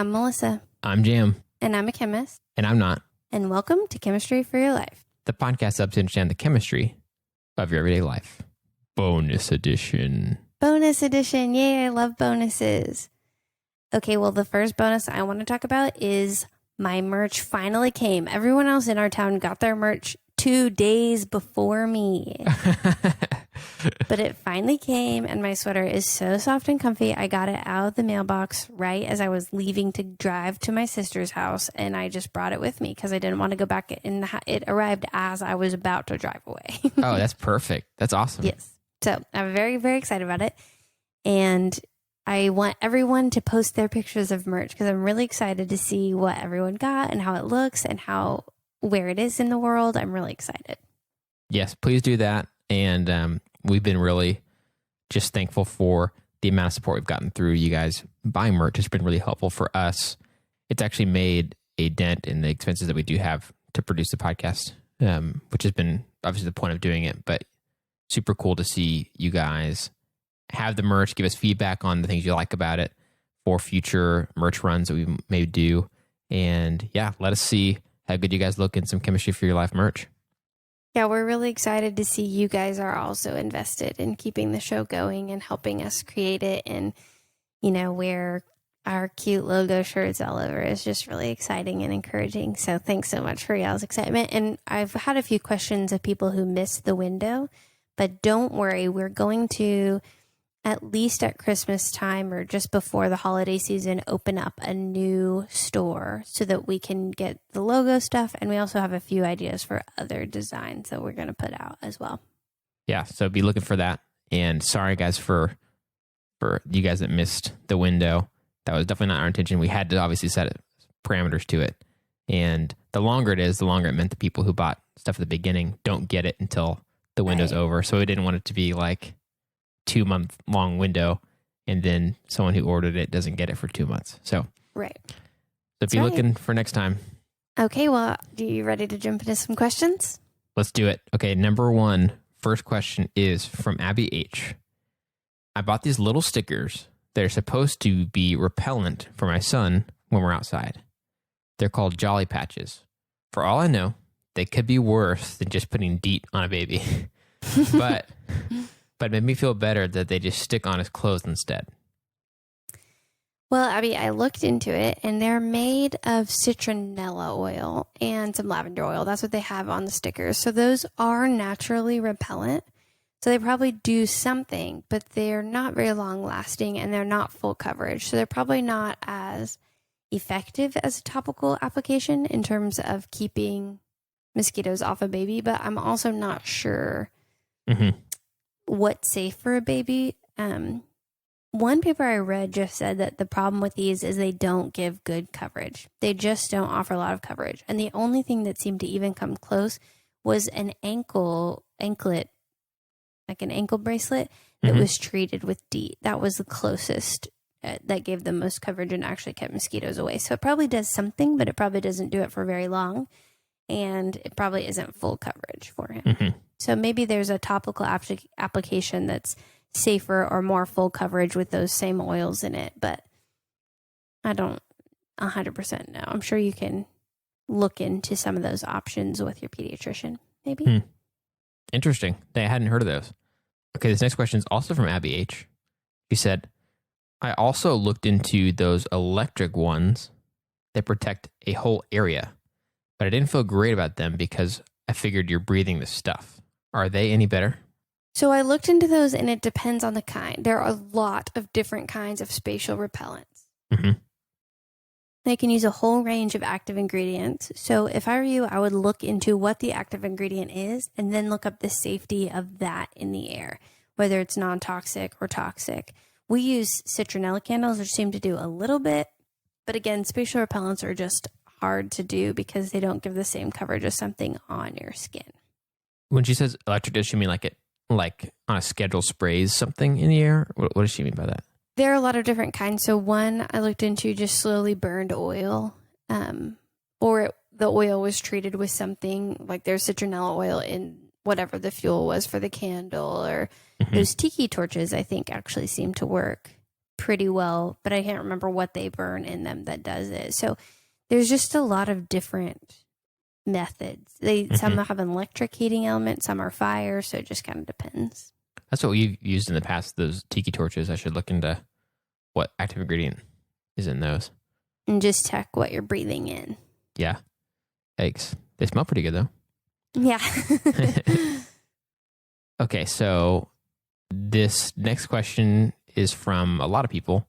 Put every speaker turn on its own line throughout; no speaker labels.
I'm Melissa.
I'm Jam.
And I'm a chemist.
And I'm not.
And welcome to Chemistry for Your Life.
The podcast helps you understand the chemistry of your everyday life. Bonus edition.
Bonus edition. Yay, I love bonuses. Okay, well, the first bonus I want to talk about is my merch finally came. Everyone else in our town got their merch 2 days before me. But it finally came, and my sweater is so soft and comfy. I got it out of the mailbox right as I was leaving to drive to my sister's house, and I just brought it with me because I didn't want to go back in the it arrived as I was about to drive away.
Oh, that's perfect. That's awesome.
Yes. So I'm very, very excited about it. And I want everyone to post their pictures of merch because I'm really excited to see what everyone got and how it looks and where it is in the world. I'm really excited.
Yes, please do that. And we've been really just thankful for the amount of support we've gotten through you guys buying merch. It's been really helpful for us. It's actually made a dent in the expenses that we do have to produce the podcast, which has been obviously the point of doing it, but super cool to see you guys have the merch, give us feedback on the things you like about it for future merch runs that we may do. And yeah, let us see how good you guys look in some Chemistry for Your Life merch.
Yeah, we're really excited to see you guys are also invested in keeping the show going and helping us create it and, wear our cute logo shirts all over. It's just really exciting and encouraging. So thanks so much for y'all's excitement. And I've had a few questions of people who missed the window, but don't worry, we're going to, at least at Christmas time or just before the holiday season, open up a new store so that we can get the logo stuff. And we also have a few ideas for other designs that we're going to put out as well.
Yeah, so be looking for that. And sorry, guys, for you guys that missed the window. That was definitely not our intention. We had to obviously set parameters to it. And the longer it is, the longer it meant the people who bought stuff at the beginning don't get it until the window's over. So we didn't want it to be like 2-month long window and then someone who ordered it doesn't get it for 2 months. So
right.
So be looking for next time.
Okay, well, are you ready to jump into some questions?
Let's do it. Okay, number one, first question is from Abby H. I bought these little stickers. They're supposed to be repellent for my son when we're outside. They're called Jolly Patches. For all I know, they could be worse than just putting DEET on a baby. But it made me feel better that they just stick on his clothes instead.
Well, Abby, I looked into it, and they're made of citronella oil and some lavender oil. That's what they have on the stickers. So those are naturally repellent. So they probably do something, but they're not very long lasting, and they're not full coverage. So they're probably not as effective as a topical application in terms of keeping mosquitoes off a baby. But I'm also not sure what's safe for a baby. One paper I read just said that the problem with these is they don't give good coverage. They just don't offer a lot of coverage. And the only thing that seemed to even come close was an anklet, like an ankle bracelet that was treated with DEET. That was the closest that gave the most coverage and actually kept mosquitoes away. So it probably does something, but it probably doesn't do it for very long. And it probably isn't full coverage for him. So maybe there's a topical application that's safer or more full coverage with those same oils in it, but I don't 100% know. I'm sure you can look into some of those options with your pediatrician, maybe.
Interesting. I hadn't heard of those. Okay, this next question is also from Abby H. She said, I also looked into those electric ones that protect a whole area, but I didn't feel great about them because I figured you're breathing the stuff. Are they any better?
So I looked into those, and it depends on the kind. There are a lot of different kinds of spatial repellents. They can use a whole range of active ingredients. So if I were you, I would look into what the active ingredient is and then look up the safety of that in the air, whether it's non-toxic or toxic. We use citronella candles, which seem to do a little bit. But again, spatial repellents are just hard to do because they don't give the same coverage as something on your skin.
When she says electric, does she mean like on a schedule sprays something in the air? What does she mean by that?
There are a lot of different kinds. So one I looked into just slowly burned oil, or the oil was treated with something like there's citronella oil in whatever the fuel was for the candle, or those tiki torches I think actually seem to work pretty well, but I can't remember what they burn in them that does it. So there's just a lot of different methods. Some have an electric heating element, some are fire, so it just kind of depends.
That's what we've used in the past, those tiki torches. I should look into what active ingredient is in those.
And just check what you're breathing in.
Yeah. Eggs. They smell pretty good, though.
Yeah.
Okay, so this next question is from a lot of people.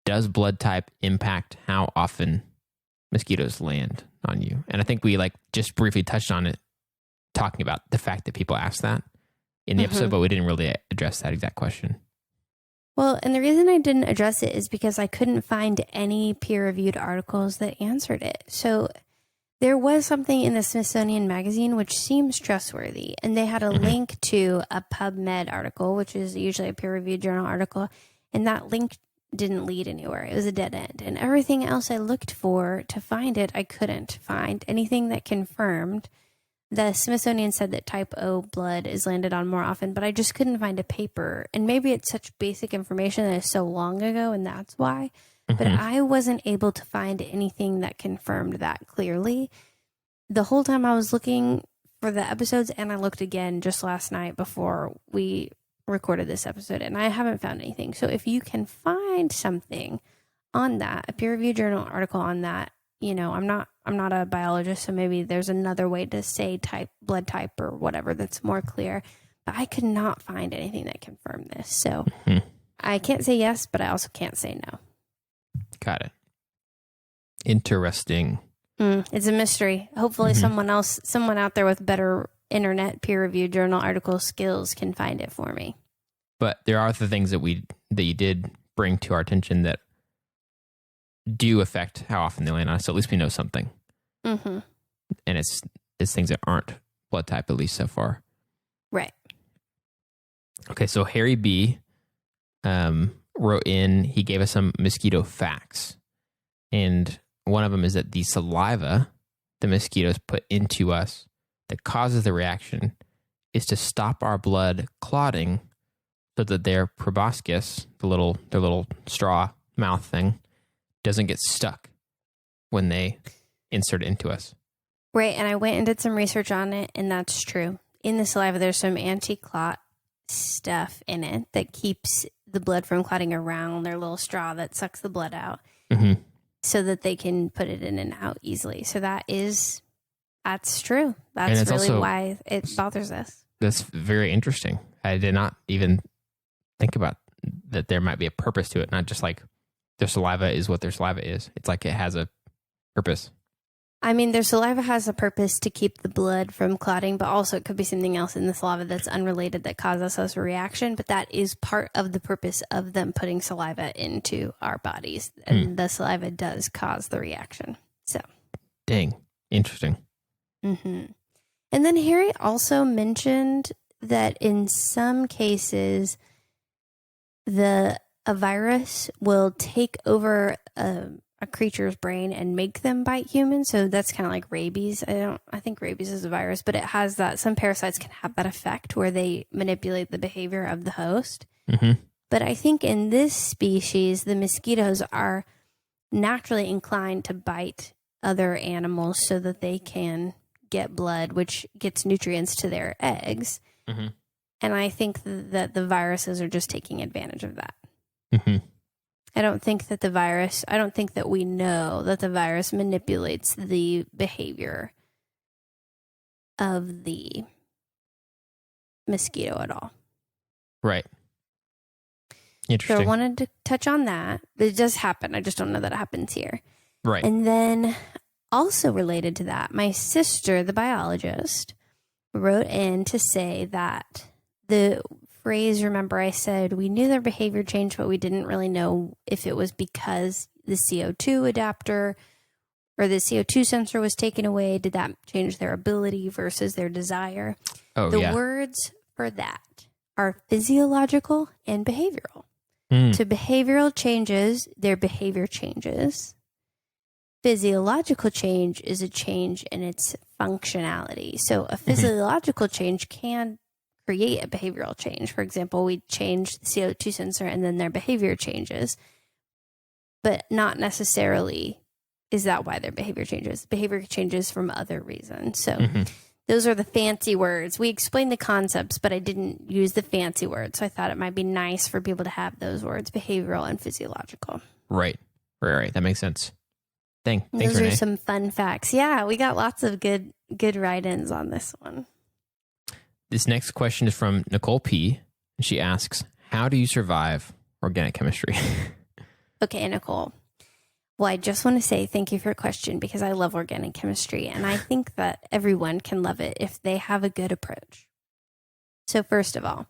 Does blood type impact how often mosquitoes land on you? And I think we just briefly touched on it, talking about the fact that people ask that in the episode, but we didn't really address that exact question.
Well, and the reason I didn't address it is because I couldn't find any peer-reviewed articles that answered it. So there was something in the Smithsonian Magazine which seems trustworthy, and they had a link to a PubMed article, which is usually a peer-reviewed journal article, and that link didn't lead anywhere. It was a dead end. And everything else I looked for to find it, I couldn't find anything that confirmed. The Smithsonian said that type O blood is landed on more often, but I just couldn't find a paper. And maybe it's such basic information that is so long ago, and that's why. But I wasn't able to find anything that confirmed that clearly. The whole time I was looking for the episodes, and I looked again just last night before we recorded this episode, and I haven't found anything. So if you can find something on that, a peer-reviewed journal article on that, I'm not a biologist, so maybe there's another way to say blood type or whatever that's more clear. But I could not find anything that confirmed this. So I can't say yes, but I also can't say no.
Got it. Interesting.
It's a mystery. Hopefully someone out there with better internet peer-reviewed journal article skills can find it for me.
But there are the things that you did bring to our attention that do affect how often they land on us. So at least we know something. And it's things that aren't blood type, at least so far.
Right.
Okay, so Harry B. wrote in, he gave us some mosquito facts. And one of them is that the saliva the mosquitoes put into us that causes the reaction is to stop our blood clotting so that their proboscis, their little straw mouth thing, doesn't get stuck when they insert it into us.
Right, and I went and did some research on it, and that's true. In the saliva, there's some anti-clot stuff in it that keeps the blood from clotting around their little straw that sucks the blood out so that they can put it in and out easily. So that's true. That's really also why it bothers us.
That's very interesting. I did not even think about that there might be a purpose to it, not just like their saliva is what their saliva is. It's like it has a purpose.
I mean, their saliva has a purpose to keep the blood from clotting, but also it could be something else in the saliva that's unrelated that causes us a reaction. But that is part of the purpose of them putting saliva into our bodies. And the saliva does cause the reaction. So,
dang, interesting.
And then Harry also mentioned that in some cases, a virus will take over a creature's brain and make them bite humans. So that's kind of like rabies. I think rabies is a virus, but it has that. Some parasites can have that effect where they manipulate the behavior of the host. But I think in this species, the mosquitoes are naturally inclined to bite other animals so that they can get blood, which gets nutrients to their eggs. And I think that the viruses are just taking advantage of that. I don't think that we know that the virus manipulates the behavior of the mosquito at all.
Right. Interesting.
So I wanted to touch on that. It does happen. I just don't know that it happens here.
Right.
And then also related to that, my sister, the biologist, wrote in to say that the phrase, remember I said we knew their behavior changed, but we didn't really know if it was because the CO2 adapter or the CO2 sensor was taken away. Did that change their ability versus their desire? The words for that are physiological and behavioral. So behavioral changes, their behavior changes. Physiological change is a change in its functionality. So a physiological change can create a behavioral change. For example, we change the CO2 sensor and then their behavior changes, but not necessarily is that why their behavior changes. Behavior changes from other reasons. So those are the fancy words. We explained the concepts, but I didn't use the fancy words. So I thought it might be nice for people to have those words, behavioral and physiological.
Right. That makes sense. Thanks,
those
Renee.
are some fun facts. Yeah, we got lots of good write-ins on this one.
This next question is from Nicole P. And she asks, how do you survive organic chemistry?
Okay, Nicole. Well, I just want to say thank you for your question because I love organic chemistry, and I think that everyone can love it if they have a good approach. So first of all,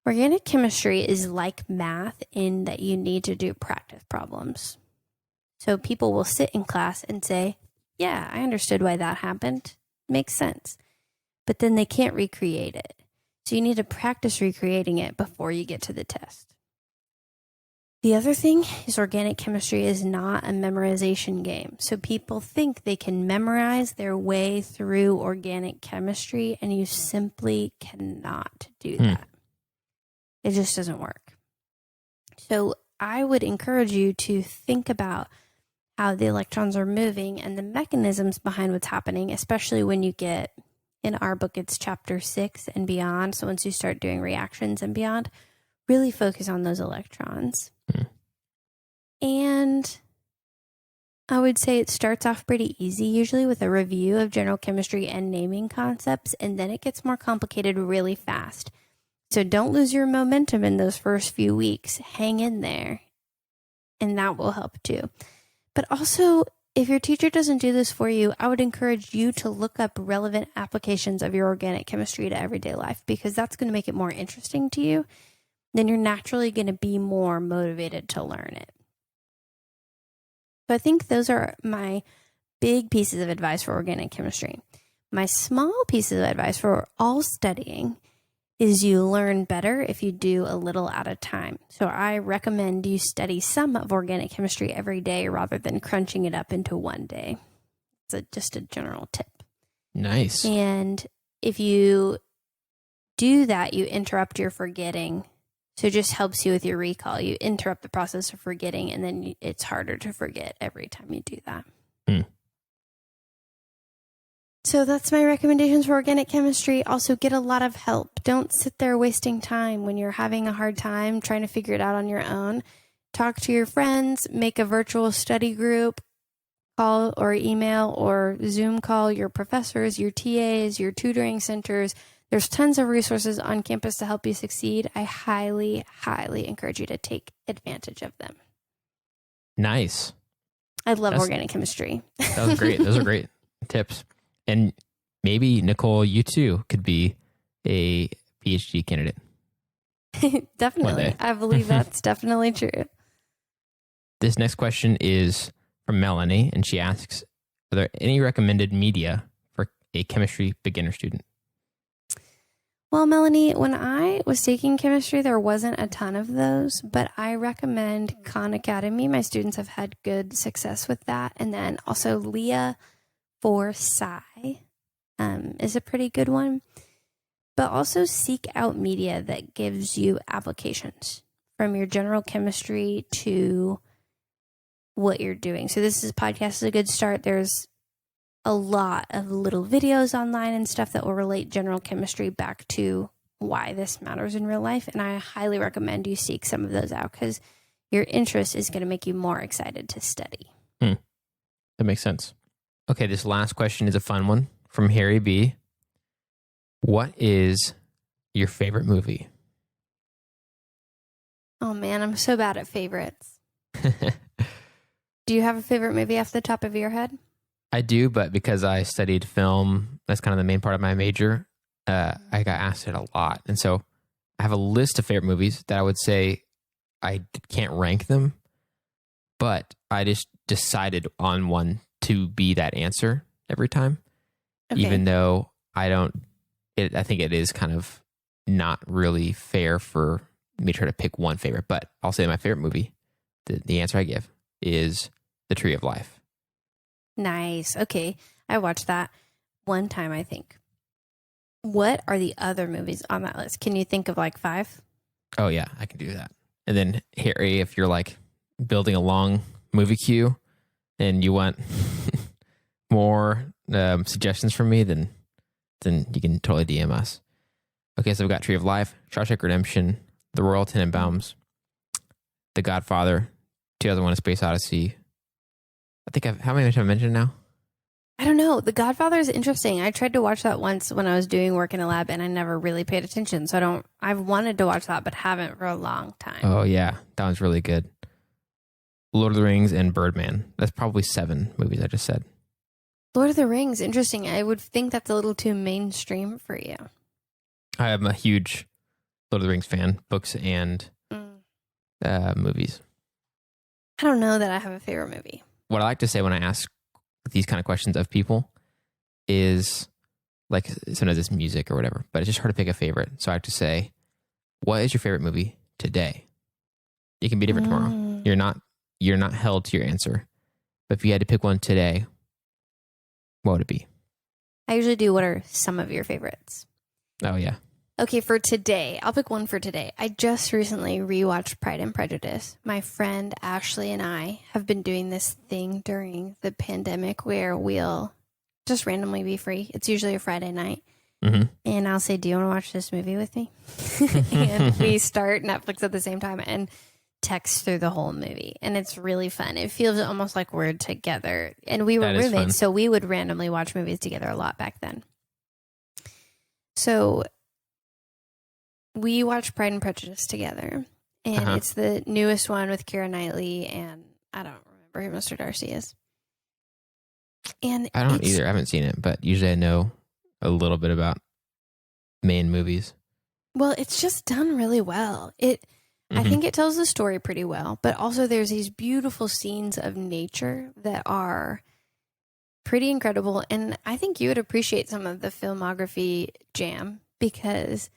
organic chemistry is like math in that you need to do practice problems. So people will sit in class and say, yeah, I understood why that happened. Makes sense. But then they can't recreate it. So you need to practice recreating it before you get to the test. The other thing is organic chemistry is not a memorization game. So people think they can memorize their way through organic chemistry, and you simply cannot do that. It just doesn't work. So I would encourage you to think about how the electrons are moving and the mechanisms behind what's happening, especially when you get, in our book, it's chapter 6 and beyond. So once you start doing reactions and beyond, really focus on those electrons. And I would say it starts off pretty easy, usually with a review of general chemistry and naming concepts, and then it gets more complicated really fast. So don't lose your momentum in those first few weeks. Hang in there, and that will help too. But also, if your teacher doesn't do this for you, I would encourage you to look up relevant applications of your organic chemistry to everyday life, because that's going to make it more interesting to you. Then you're naturally going to be more motivated to learn it. So I think those are my big pieces of advice for organic chemistry. My small pieces of advice for all studying is you learn better if you do a little at a time. So I recommend you study some of organic chemistry every day rather than crunching it up into one day. It's just a general tip.
Nice.
And if you do that, you interrupt your forgetting. So it just helps you with your recall. You interrupt the process of forgetting, and then it's harder to forget every time you do that. So that's my recommendations for organic chemistry. Also, get a lot of help. Don't sit there wasting time when you're having a hard time trying to figure it out on your own. Talk to your friends, make a virtual study group, call or email or Zoom call your professors, your TAs, your tutoring centers. There's tons of resources on campus to help you succeed. I highly, highly encourage you to take advantage of them.
Nice.
I love organic chemistry.
That was great. Those are great tips. And maybe, Nicole, you too could be a PhD candidate.
Definitely. I believe that's definitely true.
This next question is from Melanie, and she asks, are there any recommended media for a chemistry beginner student?
Well, Melanie, when I was taking chemistry, there wasn't a ton of those, but I recommend Khan Academy. My students have had good success with that. And then also Leah for Sci is a pretty good one. But also seek out media that gives you applications from your general chemistry to what you're doing. So this podcast is a good start. There's a lot of little videos online and stuff that will relate general chemistry back to why this matters in real life. And I highly recommend you seek some of those out because your interest is going to make you more excited to study.
That makes sense. Okay, this last question is a fun one from Harry B. What is your favorite movie?
Oh man, I'm so bad at favorites. Do you have a favorite movie off the top of your head?
I do, but because I studied film, that's kind of the main part of my major, I got asked it a lot. And so I have a list of favorite movies that I would say I can't rank them, but I just decided on one to be that answer every time, even though I think it is kind of not really fair for me to try to pick one favorite, but I'll say my favorite movie, the answer I give is The Tree of Life.
Nice. Okay. I watched that one time, I think. What are the other movies on that list? Can you think of like 5?
Oh yeah, I can do that. And then Harry, if you're like building a long movie queue and you want more suggestions from me, then you can totally DM us. Okay, so we've got Tree of Life, Shawshank Redemption, The Royal Tenenbaums, The Godfather, 2001: A Space Odyssey. I think how many have I mentioned now?
I don't know. The Godfather is interesting. I tried to watch that once when I was doing work in a lab, and I never really paid attention. So I've wanted to watch that, but haven't for a long time.
Oh yeah, that one's really good. Lord of the Rings and Birdman. That's probably 7 movies I just said.
Lord of the Rings, interesting. I would think that's a little too mainstream for you.
I am a huge Lord of the Rings fan, books and movies.
I don't know that I have a favorite movie.
What I like to say when I ask these kind of questions of people is, like, sometimes it's music or whatever, but it's just hard to pick a favorite. So I have to say, what is your favorite movie today? It can be different tomorrow. You're not held to your answer. But if you had to pick one today, what would it be?
I usually do, what are some of your favorites?
Oh, yeah.
Okay, for today, I'll pick one for today. I just recently rewatched Pride and Prejudice. My friend Ashley and I have been doing this thing during the pandemic where we'll just randomly be free. It's usually a Friday night.
Mm-hmm.
And I'll say, do you want to watch this movie with me? And we start Netflix at the same time and text through the whole movie. And it's really fun. It feels almost like we're together. And we were roommates, so we would randomly watch movies together a lot back then. So we watched Pride and Prejudice together. And it's the newest one with Keira Knightley, and I don't remember who Mr. Darcy is. And
I don't either. I haven't seen it, but usually I know a little bit about main movies.
Well, it's just done really well. I think it tells the story pretty well, but also there's these beautiful scenes of nature that are pretty incredible. And I think you would appreciate some of the filmography jam, because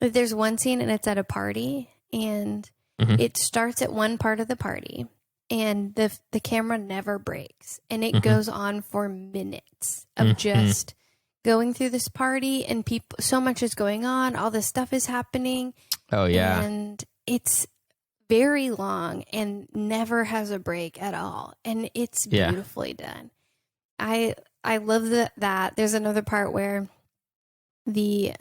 there's one scene and it's at a party, and it starts at one part of the party, and the camera never breaks, and it goes on for minutes of just going through this party, and so much is going on, all this stuff is happening.
Oh yeah.
And it's very long and never has a break at all, and it's beautifully done. I love that. There's another part where the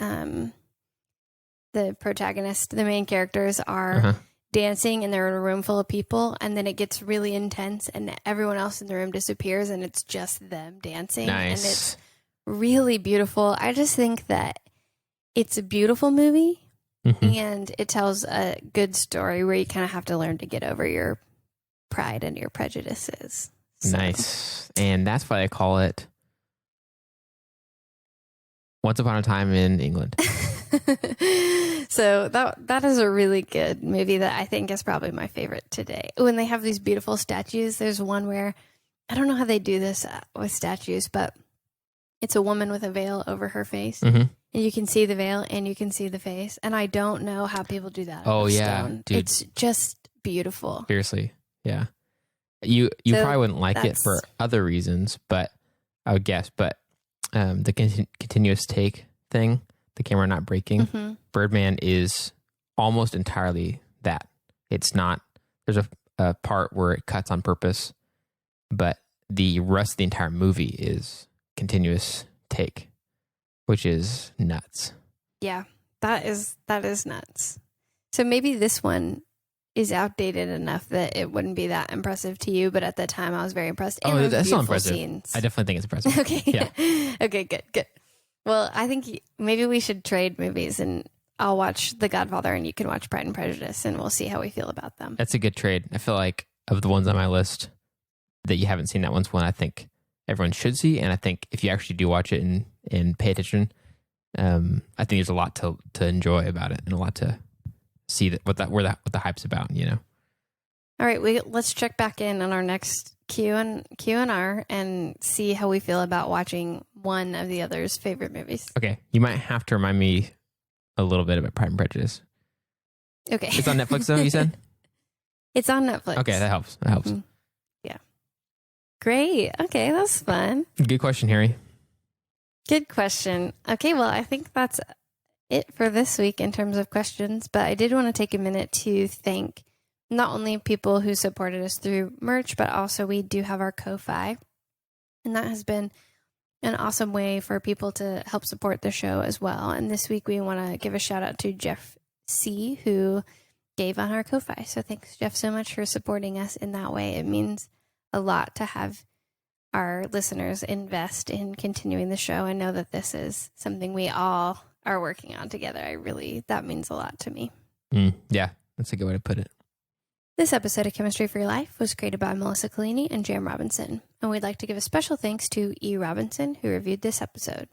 protagonist, the main characters, are dancing, and they're in a room full of people, and then it gets really intense, and everyone else in the room disappears, and it's just them dancing.
Nice.
And it's really beautiful. I just think that it's a beautiful movie. And it tells a good story where you kind of have to learn to get over your pride and your prejudices. So.
Nice. And that's why I call it Once Upon a Time in England.
So that is a really good movie that I think is probably my favorite today. When they have these beautiful statues, there's one where, I don't know how they do this with statues, but it's a woman with a veil over her face. And you can see the veil and you can see the face. And I don't know how people do that.
Oh, yeah.
Stone.
Dude.
It's just beautiful.
Seriously. Yeah. You probably wouldn't like it for other reasons, but I would guess. But the continuous take thing, the camera not breaking, Birdman is almost entirely that. It's not, there's a part where it cuts on purpose, but the rest of the entire movie is continuous take, which is nuts.
Yeah, that is nuts. So maybe this one is outdated enough that it wouldn't be that impressive to you, but at the time I was very impressed. And
that's not impressive.
Scenes.
I definitely think it's impressive.
Okay.
Yeah.
Okay, good. Well, I think maybe we should trade movies, and I'll watch The Godfather and you can watch Pride and Prejudice, and we'll see how we feel about them.
That's a good trade. I feel like of the ones on my list that you haven't seen, that one's one I think everyone should see. And I think if you actually do watch it and pay attention, I think there's a lot to enjoy about it, and a lot to see what the hype's about, you know.
All right, let's check back in on our next Q&R and see how we feel about watching one of the other's favorite movies.
Okay, you might have to remind me a little bit about Pride and Prejudice.
Okay.
It's on Netflix though, you said?
It's on Netflix.
Okay, that helps.
Yeah. Great. Okay, that's fun.
Good question, Harry.
Good question. Okay, well, I think that's it for this week in terms of questions, but I did want to take a minute to thank not only people who supported us through merch, but also we do have our Ko-Fi, and that has been an awesome way for people to help support the show as well. And this week we want to give a shout out to Jeff C., who gave on our Ko-Fi. So thanks, Jeff, so much for supporting us in that way. It means a lot to have our listeners invest in continuing the show and know that this is something we all are working on together. That means a lot to me.
Yeah, that's a good way to put it.
This episode of Chemistry for Your Life was created by Melissa Collini and Jam Robinson, and we'd like to give a special thanks to E. Robinson, who reviewed this episode.